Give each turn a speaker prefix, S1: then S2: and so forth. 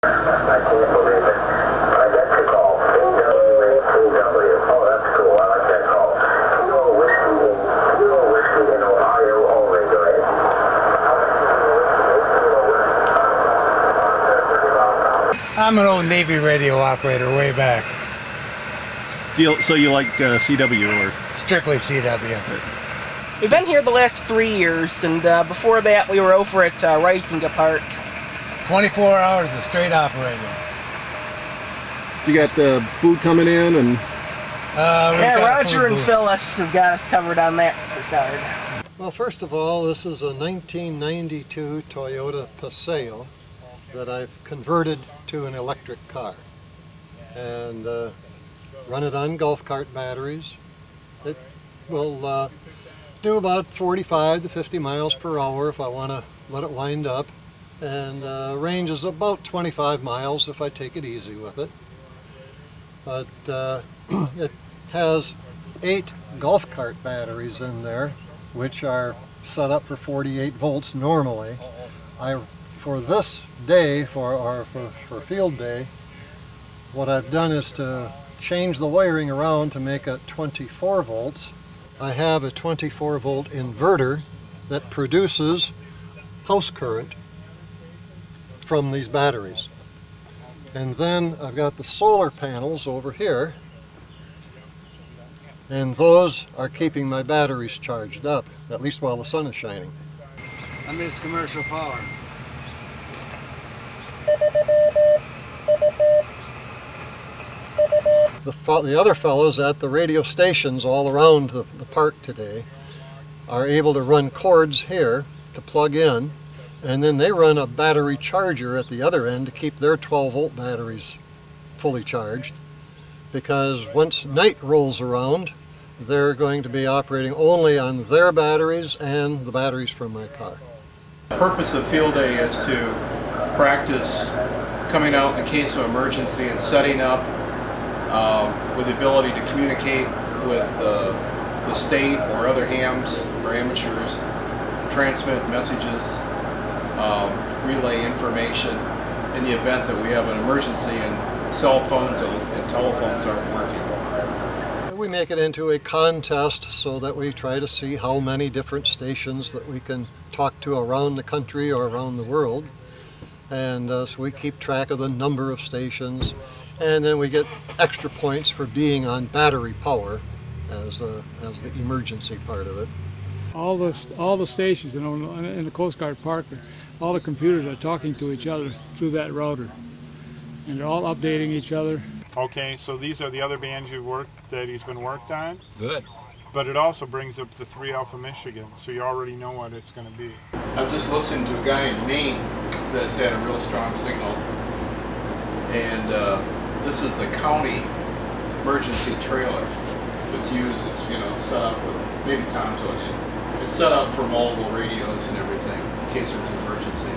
S1: I can't believe it. I got your call. KW. Oh, that's cool. I like that call. Kilo whiskey in Ohio only, right?
S2: I'm an old Navy radio operator way back.
S3: So you like CW or?
S2: Strictly CW.
S4: We've been here the last 3 years, and before that we were over at Risinga Park.
S2: 24 hours of straight operating.
S3: You got the food coming in and?
S4: Yeah, Roger and Phyllis have got us covered on that side.
S5: Well, first of all, this is a 1992 Toyota Paseo that I've converted to an electric car. And run it on golf cart batteries. It will do about 45 to 50 miles per hour if I want to let it wind up, and range is about 25 miles if I take it easy with it. But it has 8 golf cart batteries in there, which are set up for 48 volts normally. For this day, for field day, what I've done is to change the wiring around to make it 24 volts. I have a 24 volt inverter that produces house current from these batteries. And then I've got the solar panels over here, and those are keeping my batteries charged up, at least while the sun is shining.
S2: I miss commercial power.
S5: The other fellows at the radio stations all around the park today are able to run cords here to plug in, and then they run a battery charger at the other end to keep their 12 volt batteries fully charged, because once night rolls around they're going to be operating only on their batteries and the batteries from my car.
S6: The purpose of field day is to practice coming out in the case of emergency and setting up with the ability to communicate with the state or other hams or amateurs, transmit messages, relay information in the event that we have an emergency and cell phones and telephones aren't working.
S5: We make it into a contest so that we try to see how many different stations that we can talk to around the country or around the world. And so we keep track of the number of stations, and then we get extra points for being on battery power as the emergency part of it.
S7: All the stations in the Coast Guard Park, all the computers are talking to each other through that router, and they're all updating each other.
S8: Okay, so these are the other bands that he's been worked on.
S2: Good.
S8: But it also brings up the 3 Alpha Michigan, so you already know what it's going to be.
S6: I was just listening to a guy in Maine that had a real strong signal, and this is the county emergency trailer that's used. It's set up with, maybe Tom told you, it's set up for multiple radios and everything in case there's an emergency.